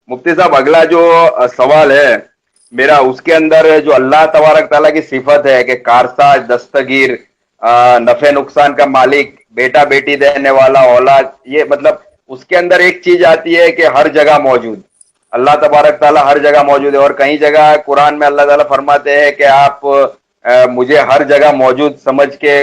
मुफ्ती साहब, अगला जो सवाल है मेरा, उसके अंदर जो अल्लाह तबारक ताला की सिफत है कि कारसाज, दस्तगीर, नफे नुकसान का मालिक, बेटा बेटी देने वाला, औलाद, ये मतलब उसके अंदर एक चीज आती है कि हर जगह मौजूद। अल्लाह तबारक ताला हर जगह मौजूद है, और कहीं जगह कुरान में अल्लाह ताला फरमाते हैं कि आप मुझे हर जगह मौजूद समझ के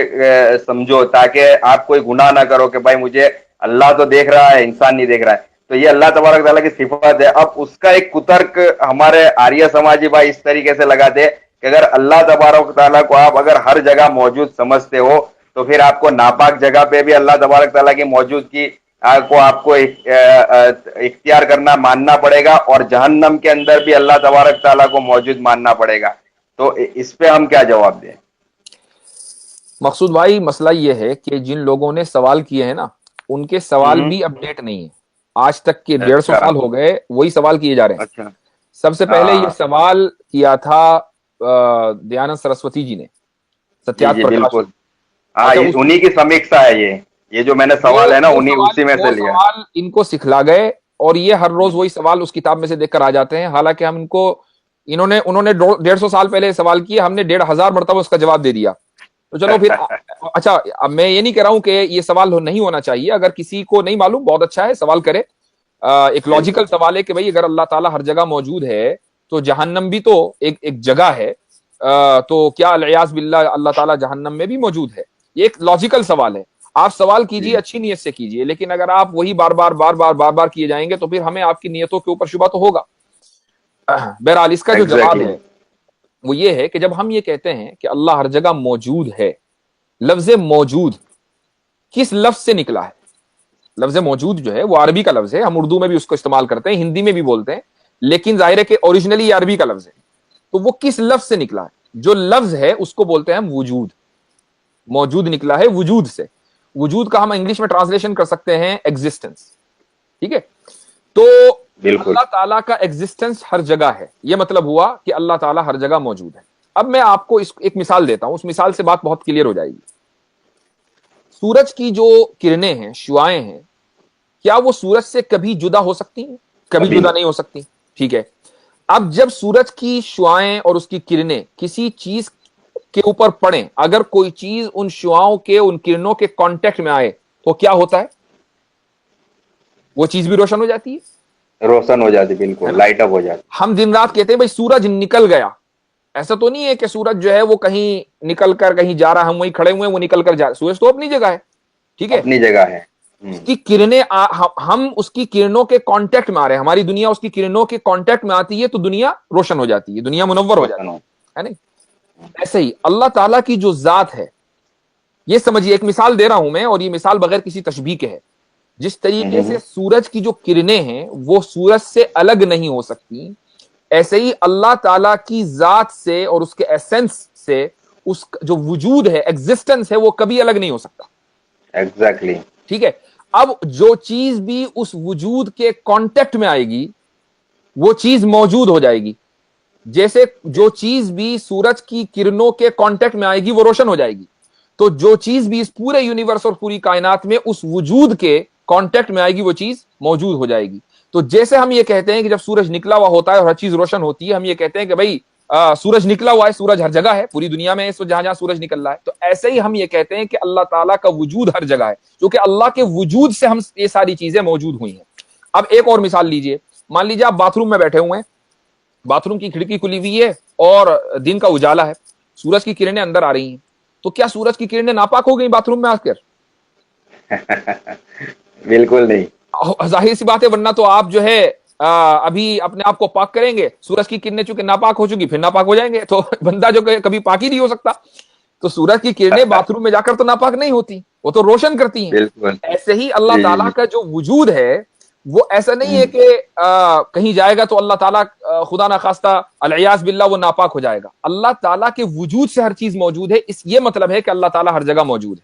समझो, ताकि आप कोई गुनाह ना करो कि भाई मुझे अल्लाह तो देख रहा है, इंसान नहीं देख रहा है। तो ये अल्लाह तबारक ताला की सिफत है। अब उसका एक कुतर्क हमारे आर्य समाजी भाई इस तरीके से लगाते हैं कि अगर अल्लाह तबारक ताला को आप अगर हर जगह मौजूद समझते हो, तो फिर आपको नापाक जगह पे भी अल्लाह तबारक ताला की मौजूदगी आपको इख्तियार करना, मानना पड़ेगा, और जहन्नम के अंदर भी अल्लाह तबारक ताला को मौजूद मानना पड़ेगा। तो इस पे हम क्या जवाब दें? मकसूद भाई, मसला ये है कि जिन लोगों ने सवाल किए हैं ना, उनके सवाल भी अपडेट नहीं है। आज तक के 150 अच्छा। साल हो गए वही सवाल किए जा रहे हैं। अच्छा। सबसे पहले ये हाँ। सवाल किया था दयानंद सरस्वती जी ने, जी सत्यार्थ जी प्रकाश बिल्कुल। में। हाँ, अच्छा, उस उन्हीं की समीक्षा है ये जो मैंने वो सवाल है ना, वो उन्हीं सवाल उसी में वो से लिया। सवाल इनको सिखला गए, और ये हर रोज वही सवाल उस किताब में से देखकर आ जाते हैं। हालांकि हम इनको, उन्होंने 150 साल पहले सवाल किए, हमने 1500 मरतबा उसका जवाब दे दिया। तो चलो फिर अच्छा, अब मैं ये नहीं कह रहा हूं कि ये सवाल नहीं होना चाहिए। अगर किसी को नहीं मालूम, बहुत अच्छा है, सवाल करे। एक लॉजिकल बिल्कुल। सवाल है कि भाई अगर अल्लाह ताला हर जगह मौजूद है तो जहन्नम भी तो एक एक जगह है। तो क्या अलियास बिल्ला अल्लाह ताला जहन्नम में भी मौजूद है? ये एक लॉजिकल सवाल है। आप सवाल कीजिए, जी। अच्छी नीयत से कीजिए, लेकिन अगर आप वही बार बार किए जाएंगे तो फिर हमें आपकी नीयतों के ऊपर शुबा तो होगा। बहरहाल, इसका जो जवाब एग्जैक्टली। है वो ये है कि जब हम ये कहते हैं कि अल्लाह हर जगह मौजूद है, लफ्ज मौजूद किस लफ्ज से निकला है? लफ्ज मौजूद जो है वो अरबी का लफ्ज है, हम उर्दू में भी उसको इस्तेमाल करते हैं, हिंदी में भी बोलते हैं, लेकिन जाहिर है कि ओरिजिनली ये अरबी का लफ्ज है। तो वो किस लफ्ज से निकला है? जो लफ्ज है उसको बोलते हैं हम वजूद। मौजूद निकला है वजूद से। वजूद का हम इंग्लिश में ट्रांसलेशन कर सकते हैं एग्जिस्टेंस। ठीक है? तो बिल्कुल। अल्लाह ताला का एग्जिस्टेंस हर जगह है, यह मतलब हुआ कि अल्लाह ताला हर जगह मौजूद है। अब मैं आपको एक मिसाल देता हूं, उस मिसाल से बात बहुत क्लियर हो जाएगी। सूरज की जो किरणें हैं, शुआएं हैं, क्या वो सूरज से कभी जुदा हो सकती हैं? कभी कभी जुदा नहीं। नहीं हो सकती। ठीक है। अब जब सूरज की शुआएं और उसकी किरणें किसी चीज के ऊपर पड़े, अगर कोई चीज उन शुआओं के, उन किरणों के कांटेक्ट में आए, तो क्या होता है? वो चीज भी रोशन हो जाती रोशन हो जाती, है बिल्कुल ना? लाइट अप हो जाती। हम दिन रात कहते हैं भाई सूरज निकल गया। ऐसा तो नहीं है कि सूरज जो है वो कहीं निकल कर कहीं जा रहा है, हम वहीं खड़े हुए हैं, वो निकल कर जा रहा है। सूरज तो अपनी जगह है। ठीक है? अपनी जगह है। उसकी किरणें हम उसकी किरणों के कांटेक्ट में आ रहे हैं, हमारी दुनिया उसकी किरणों के कांटेक्ट में आती है, तो दुनिया रोशन हो जाती है, दुनिया मुनव्वर हो रोशन जाती हो। है नहीं? ऐसे ही अल्लाह ताला की जो जात है, ये समझिए, एक मिसाल दे रहा हूं मैं, और ये मिसाल बगैर किसी तशबीह के है। जिस तरीके से हम्म। सूरज की जो किरणें हैं वो सूरज से अलग नहीं हो सकती, ऐसे ही अल्लाह ताला की जात से और उसके एसेंस से उस जो वजूद है, एग्जिस्टेंस है, वो कभी अलग नहीं हो सकता। एग्जैक्टली। ठीक है? अब जो चीज भी उस वजूद के कांटेक्ट में आएगी वो चीज मौजूद हो जाएगी। जैसे जो चीज भी सूरज की किरणों के कांटेक्ट में आएगी वो रोशन हो जाएगी। तो जो चीज भी इस पूरे यूनिवर्स और पूरी कायनात में उस वजूद के कांटेक्ट में आएगी वो चीज मौजूद हो जाएगी। तो जैसे हम ये कहते हैं कि जब सूरज निकला हुआ होता है और हर चीज रोशन होती है, हम ये कहते हैं कि भाई सूरज निकला हुआ है, सूरज हर जगह है, पूरी दुनिया में इस जहां जहां सूरज निकल रहा है। तो ऐसे ही हम ये कहते हैं कि अल्लाह ताला का वजूद हर जगह है, क्योंकि अल्लाह के वजूद से हम ये सारी चीजें मौजूद हुई हैं। अब एक और मिसाल लीजिए। मान लीजिए आप बाथरूम में बैठे हुए हैं, बाथरूम की खिड़की खुली हुई है और दिन का उजाला है, सूरज की किरणें अंदर आ रही हैं, तो क्या सूरज की किरणें नापाक हो गई बाथरूम में आकर? बिल्कुल नहीं। जाहिर सी बात है, वरना तो आप जो है अभी अपने आप को पाक करेंगे, सूरज की किरणें चूंकि नापाक हो चुकी, फिर नापाक हो जाएंगे, तो बंदा जो कभी पाक ही नहीं हो सकता। तो सूरज की किरणें बाथरूम में जाकर तो नापाक नहीं होती, वो तो रोशन करती हैं। बिल्कुल। ऐसे ही अल्लाह जी जी ताला जी। का जो वजूद है वो ऐसा नहीं है कि कहीं जाएगा तो अल्लाह ताला खुदा ना खास्ता अलियास बिल्ला वो नापाक हो जाएगा। अल्लाह ताला के वजूद से हर चीज मौजूद है, इस ये मतलब है कि अल्लाह ताला हर जगह मौजूद है।